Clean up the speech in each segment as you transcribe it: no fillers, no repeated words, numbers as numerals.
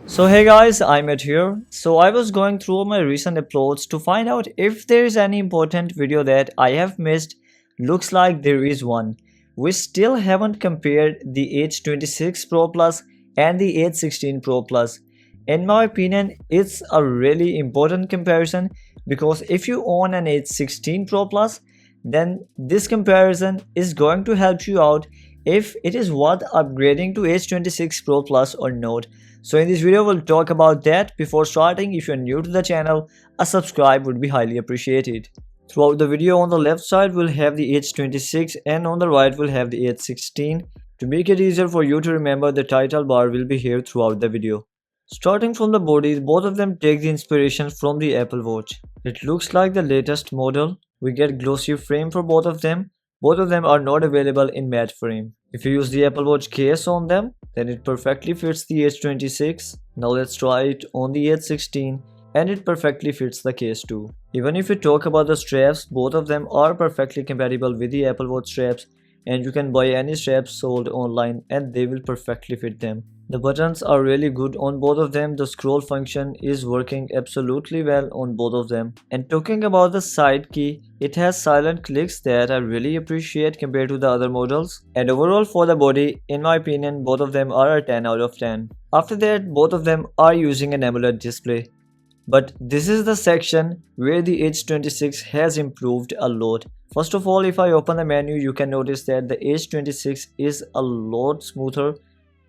So hey guys, iMAT here. So I was going through my recent uploads to find out if there is any important video that I have missed. Looks like there is one. We still haven't compared the H26 Pro Plus and the H16 Pro Plus. In my opinion, it's a really important comparison because if you own an H16 Pro Plus, then this comparison is going to help you out if it is worth upgrading to H26 Pro Plus or not. So in this video we'll talk about that. Before starting, if you're new to the channel, a subscribe would be highly appreciated. Throughout the video, on the left side we'll have the H26 and on the right we'll have the H16. To make it easier for you to remember, the title bar will be here throughout the video. Starting from the body, both of them take the inspiration from the Apple Watch. It looks like the latest model. We get glossy frame for both of them. Both of them are not available in matte frame. If you use the Apple Watch case on them, then it perfectly fits the H26. Now let's try it on the H16 and it perfectly fits the case too. Even if we talk about the straps, both of them are perfectly compatible with the Apple Watch straps, and you can buy any straps sold online and they will perfectly fit them. The buttons are really good on both of them. The scroll function is working absolutely well on both of them. And talking about the side key, it has silent clicks that I really appreciate compared to the other models. And overall for the body, in my opinion, both of them are a 10 out of 10. After that, both of them are using an AMOLED display. But this is the section where the H26 has improved a lot. First of all, if I open the menu, you can notice that the H26 is a lot smoother.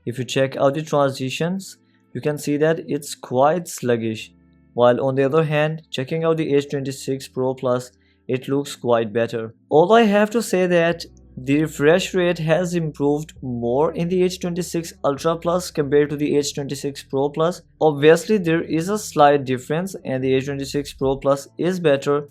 If you check out the transitions, you can see that it's quite sluggish. While on the other hand, checking out the H26 Pro Plus, it looks quite better. All I have to say that the refresh rate has improved more in the H26 Ultra Plus compared to the H26 Pro Plus. Obviously, there is a slight difference and the H26 Pro Plus is better,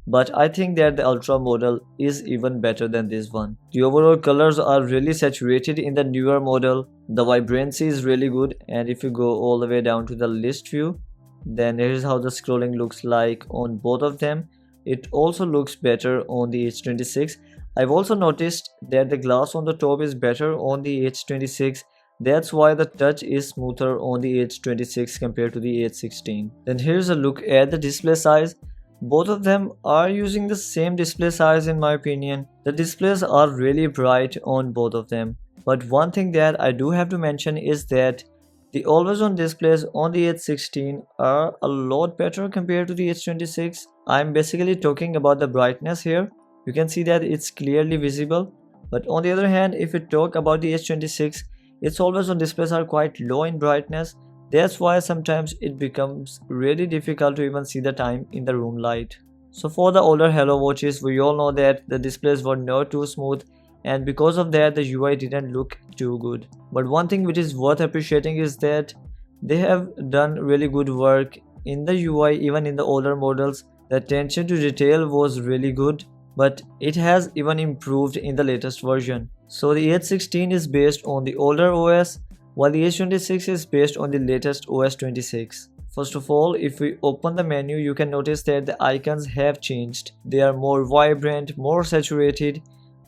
but I think that the Ultra model is even better than this one. The overall colors are really saturated in the newer model. The vibrancy is really good, and if you go all the way down to the list view, then here's how the scrolling looks like on both of them. It also looks better on the H26. I've also noticed that the glass on the top is better on the H26. That's why the touch is smoother on the H26 compared to the H16. Then here's a look at the display size. Both of them are using the same display size in my opinion. The displays are really bright on both of them. But one thing that I do have to mention is that the always on displays on the H16 are a lot better compared to the H26. I'm basically talking about the brightness here. You can see that it's clearly visible. But on the other hand, if we talk about the H26, its always on displays are quite low in brightness. That's why sometimes it becomes really difficult to even see the time in the room light. So for the older Hello watches, we all know that the displays were not too smooth, and because of that the UI didn't look too good. But one thing which is worth appreciating is that they have done really good work in the UI. Even in the older models, the attention to detail was really good, but it has even improved in the latest version. So the H16 is based on the older OS, while the H26 is based on the latest OS 26. First of all, if we open the menu, you can notice that the icons have changed. They are more vibrant, more saturated,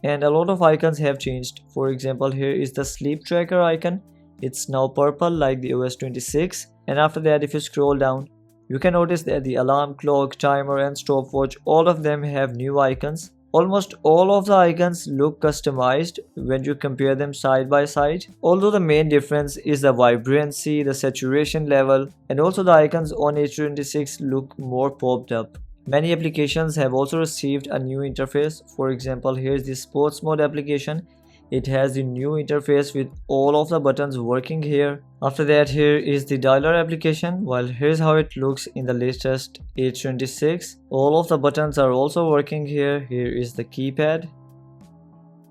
and a lot of icons have changed. For example, here is the sleep tracker icon. It's now purple like the OS 26. And after that, if you scroll down, you can notice that the alarm clock, timer and stopwatch, all of them have new icons. Almost all of the icons look customized when you compare them side by side, although the main difference is the vibrancy, the saturation level, and also the icons on H26 look more popped up. Many applications have also received a new interface. For example, here's the sports mode application. It has the new interface with all of the buttons working here. After that, here is the dialer application. Well, here's how it looks in the latest H26. All of the buttons are also working here. Here is the keypad.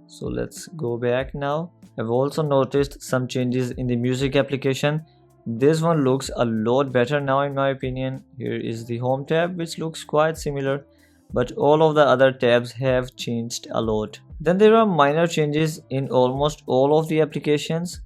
So let's go back now. I've also noticed some changes in the music application. This one looks a lot better now in my opinion. Here is the home tab, which looks quite similar, but all of the other tabs have changed a lot. Then there are minor changes in almost all of the applications.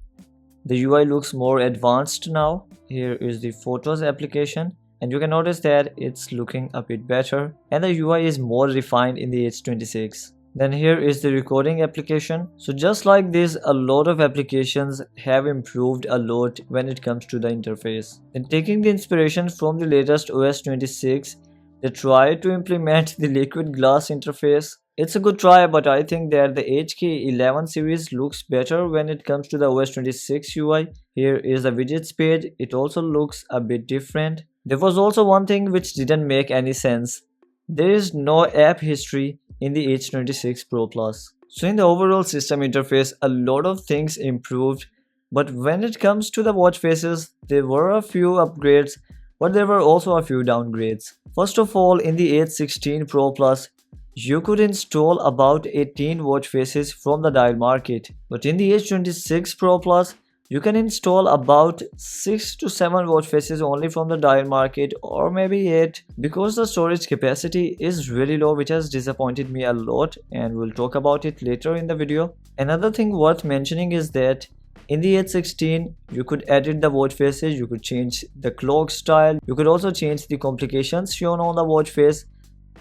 The UI looks more advanced now. Here is the photos application, and you can notice that it's looking a bit better, and the UI is more refined in the H26. Then here is the recording application. So just like this, a lot of applications have improved a lot when it comes to the interface. And taking the inspiration from the latest OS 26, they tried to implement the liquid glass interface. It's a good try, but I think that the HK11 series looks better when it comes to the OS 26 UI. Here is the widgets page. It also looks a bit different. There was also one thing which didn't make any sense. There is no app history in the H26 Pro Plus. So in the overall system interface, a lot of things improved, but when it comes to the watch faces, there were a few upgrades, but there were also a few downgrades. First of all, in the H16 Pro Plus, you could install about 18 watch faces from the dial market, but in the H26 Pro Plus, you can install about 6 to 7 watch faces only from the dial market, or maybe 8, because the storage capacity is really low, which has disappointed me a lot, and we'll talk about it later in the video. Another thing worth mentioning is that in the H16, you could edit the watch faces, you could change the clock style, you could also change the complications shown on the watch face,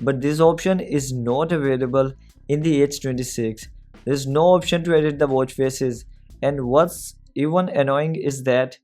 but this option is not available in the H26. There's no option to edit the watch faces, and what's even annoying is that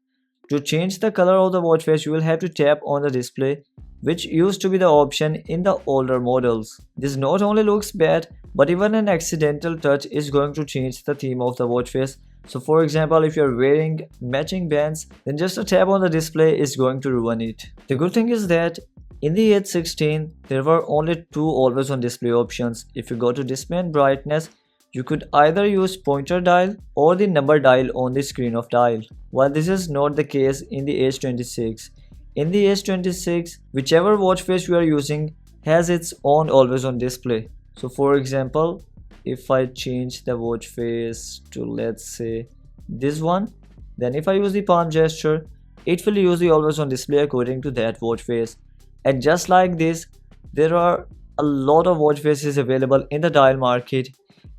to change the color of the watch face, you will have to tap on the display, which used to be the option in the older models. This not only looks bad, but even an accidental touch is going to change the theme of the watch face. So for example, if you're wearing matching bands, then just a tap on the display is going to ruin it. The good thing is that in the H16, there were only 2 always on display options. If you go to display and brightness, you could either use pointer dial or the number dial on the screen of dial. While this is not the case in the H26. In the H26, whichever watch face you are using has its own always on display. So for example, if I change the watch face to, let's say, this one, then if I use the palm gesture, it will use the always on display according to that watch face. And just like this, there are a lot of watch faces available in the dial market,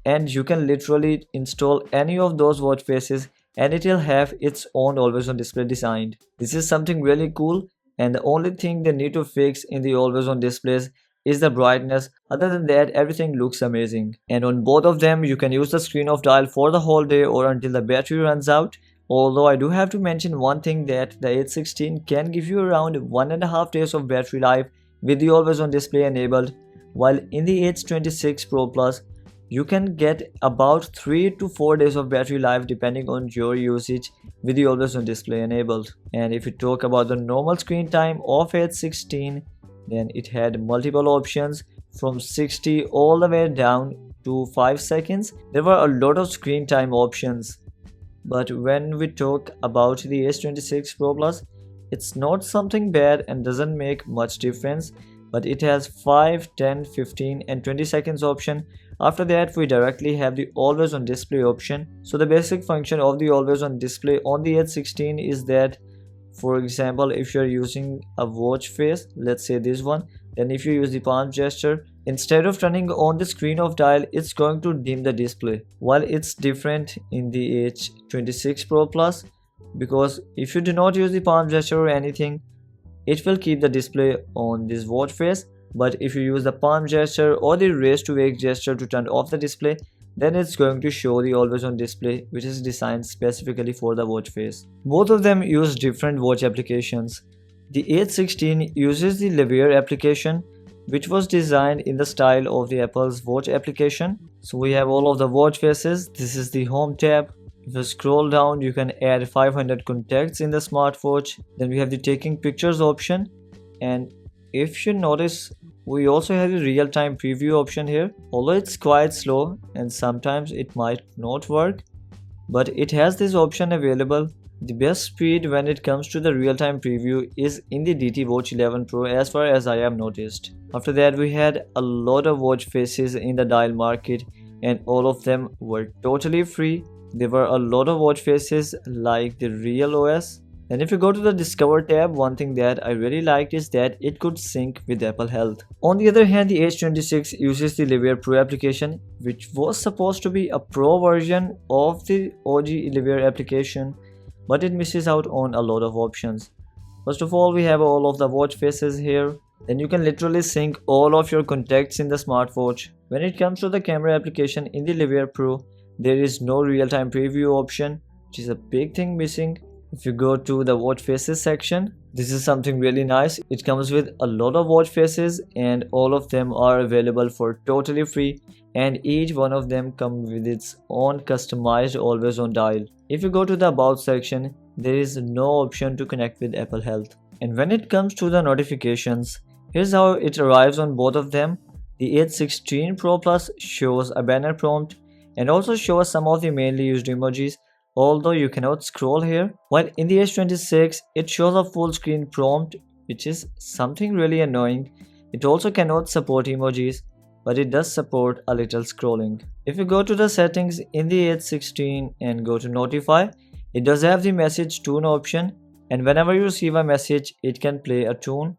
and you can literally install any of those watch faces and it will have its own always on display designed. This is something really cool, and the only thing they need to fix in the always on displays is the brightness. Other than that, everything looks amazing. And on both of them, you can use the screen of dial for the whole day or until the battery runs out. Although I do have to mention one thing, that the H16 can give you around 1.5 days of battery life with the always on display enabled, while in the H26 Pro Plus, you can get about 3 to 4 days of battery life depending on your usage with the always on display enabled. And if you talk about the normal screen time of H16, then it had multiple options from 60 all the way down to 5 seconds. There were a lot of screen time options. But when we talk about the H26 Pro Plus, it's not something bad and doesn't make much difference, but it has 5, 10, 15 and 20 seconds option. After that, we directly have the always on display option. So the basic function of the always on display on the H16 is that, for example, if you're using a watch face, let's say this one, then if you use the palm gesture, instead of turning on the screen of dial, it's going to dim the display. While it's different in the H26 Pro Plus, because if you do not use the palm gesture or anything, it will keep the display on this watch face. But if you use the palm gesture or the raise to wake gesture to turn off the display, then it's going to show the always on display, which is designed specifically for the watch face. Both of them use different watch applications. The H16 uses the Lever application, which was designed in the style of the Apple's watch application. So we have all of the watch faces. This is the home tab. If you scroll down, you can add 500 contacts in the smartwatch. Then we have the taking pictures option, and if you notice, we also have the real-time preview option here. Although it's quite slow and sometimes it might not work, but it has this option available. The best speed when it comes to the real-time preview is in the DT Watch 11 Pro, as far as I have noticed. After that, we had a lot of watch faces in the dial market, and all of them were totally free. There were a lot of watch faces like the Real OS. And if you go to the Discover tab, one thing that I really liked is that it could sync with Apple Health. On the other hand, the H26 uses the Lever Pro application, which was supposed to be a pro version of the OG Lever application, but it misses out on a lot of options. First of all, we have all of the watch faces here. Then you can literally sync all of your contacts in the smartwatch. When it comes to the camera application in the Livier Pro, there is no real-time preview option, which is a big thing missing. If you go to the watch faces section, this is something really nice. It comes with a lot of watch faces and all of them are available for totally free, and each one of them comes with its own customized always on dial. If you go to the about section, there is no option to connect with Apple Health. And when it comes to the notifications, here's how it arrives on both of them. The H16 Pro Plus shows a banner prompt and also shows some of the mainly used emojis, although you cannot scroll here. While in the H26, it shows a full screen prompt, which is something really annoying. It also cannot support emojis, but it does support a little scrolling. If you go to the settings in the H16 and go to notify, it does have the message tune option, and whenever you receive a message, it can play a tune,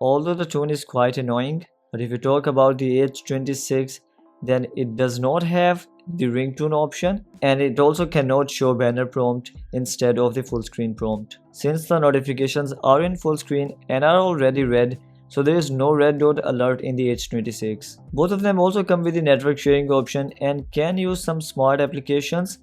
although the tune is quite annoying. But if you talk about the H26, then it does not have the ringtone option, and it also cannot show banner prompt instead of the full screen prompt. Since the notifications are in full screen and are already red, so there is no red dot alert in the H26. Both of them also come with the network sharing option and can use some smart applications,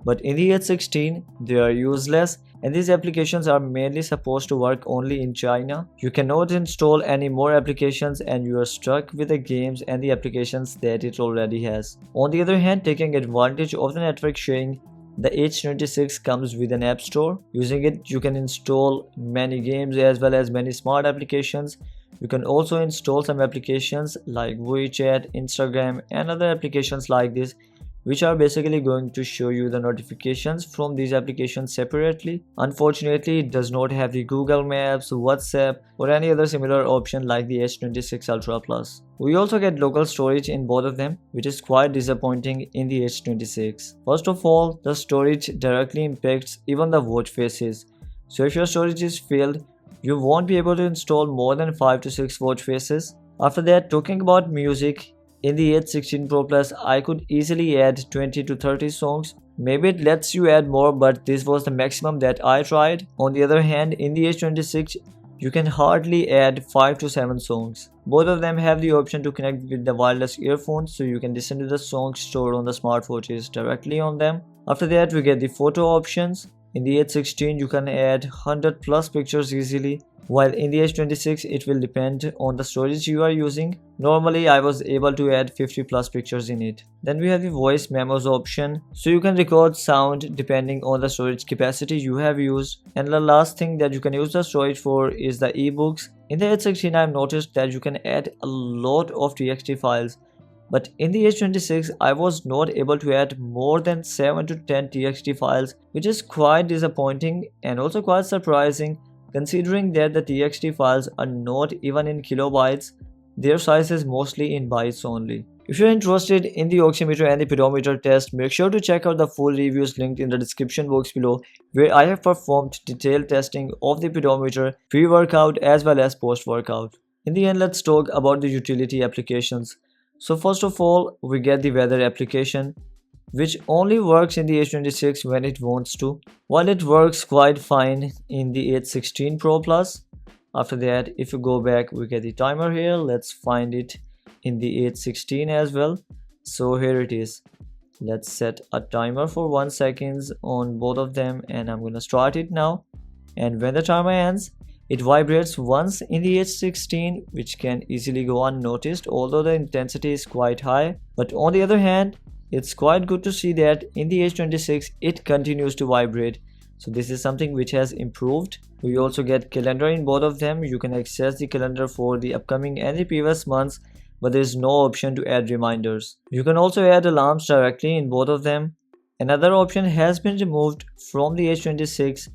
but in the H16 they are useless, and these applications are mainly supposed to work only in China. You cannot install any more applications and you are stuck with the games and the applications that it already has. On the other hand, taking advantage of the network sharing, the H26 comes with an app store. Using it, you can install many games as well as many smart applications. You can also install some applications like WeChat, Instagram and other applications like this, which are basically going to show you the notifications from these applications separately. Unfortunately, it does not have the Google Maps, WhatsApp or any other similar option like the H26 Ultra Plus. We also get local storage in both of them, which is quite disappointing in the H26. First of all, the storage directly impacts even the watch faces. So if your storage is filled, you won't be able to install more than 5 to 6 watch faces. After that, talking about music, in the H16 Pro Plus, I could easily add 20 to 30 songs. Maybe it lets you add more, but this was the maximum that I tried. On the other hand, in the H26, you can hardly add 5 to 7 songs. Both of them have the option to connect with the wireless earphones, so you can listen to the songs stored on the smartwatches directly on them. After that, we get the photo options. In the H16, you can add 100 plus pictures easily, while in the H26, it will depend on the storage you are using. Normally, I was able to add 50 plus pictures in it. Then we have the voice memos option, so you can record sound depending on the storage capacity you have used. And the last thing that you can use the storage for is the ebooks. In the H16, I've noticed that you can add a lot of TXT files, but in the H26, I was not able to add more than 7 to 10 TXT files, which is quite disappointing and also quite surprising, considering that the TXT files are not even in kilobytes. Their size is mostly in bytes only. If you're interested in the Oximeter and the Pedometer test, make sure to check out the full reviews linked in the description box below, where I have performed detailed testing of the Pedometer pre-workout as well as post-workout. In the end, let's talk about the utility applications. So first of all, we get the weather application, which only works in the H26 when it wants to, while it works quite fine in the H16 Pro Plus. After that, if you go back, we get the timer here. Let's find it in the H16 as well. So here it is. Let's set a timer for 1 second on both of them, and I'm gonna start it now. And when the timer ends, it vibrates once in the H16, which can easily go unnoticed, although the intensity is quite high. But on the other hand, it's quite good to see that in the H26, it continues to vibrate. So this is something which has improved. We also get calendar in both of them. You can access the calendar for the upcoming and the previous months, but there is no option to add reminders. You can also add alarms directly in both of them. Another option has been removed from the H26.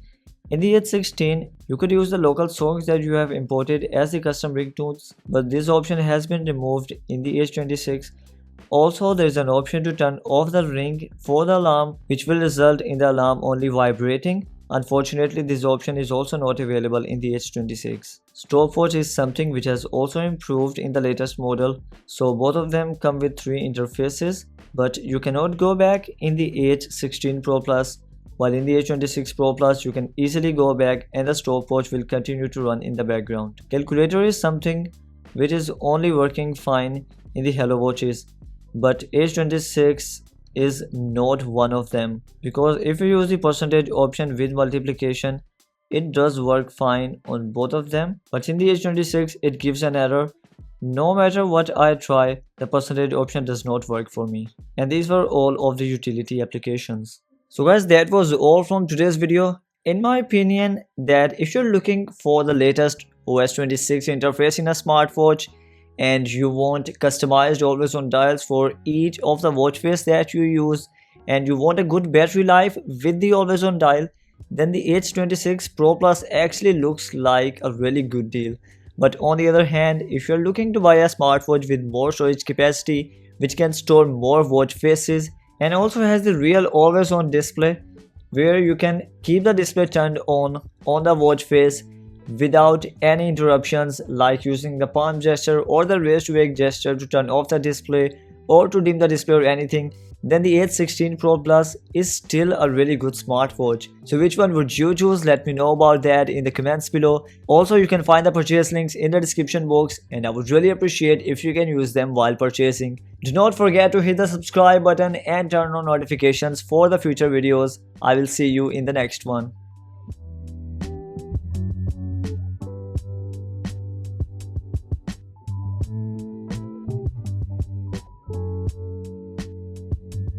In the H16, you could use the local songs that you have imported as the custom ringtones, but this option has been removed in the H26. Also, there is an option to turn off the ring for the alarm, which will result in the alarm only vibrating. Unfortunately, this option is also not available in the H26. Stopwatch is something which has also improved in the latest model, so both of them come with 3 interfaces, but you cannot go back in the H16 Pro Plus. While in the H26 Pro Plus, you can easily go back and the stopwatch will continue to run in the background. Calculator is something which is only working fine in the Hello watches, but H26 is not one of them, because if you use the percentage option with multiplication, it does work fine on both of them, but in the H26 it gives an error. No matter what I try, the percentage option does not work for me. And these were all of the utility applications. So guys, that was all from today's video. In my opinion, that if you're looking for the latest OS 26 interface in a smartwatch and you want customized always on dials for each of the watch face that you use, and you want a good battery life with the always on dial, then the H26 Pro Plus actually looks like a really good deal. But on the other hand, if you're looking to buy a smartwatch with more storage capacity, which can store more watch faces and also has the real always on display where you can keep the display turned on the watch face without any interruptions, like using the palm gesture or the raise to wake gesture to turn off the display or to dim the display or anything, then the H16 Pro Plus is still a really good smartwatch. So which one would you choose? Let me know about that in the comments below. Also, you can find the purchase links in the description box, and I would really appreciate if you can use them while purchasing. Do not forget to hit the subscribe button and turn on notifications for the future videos. I will see you in the next one.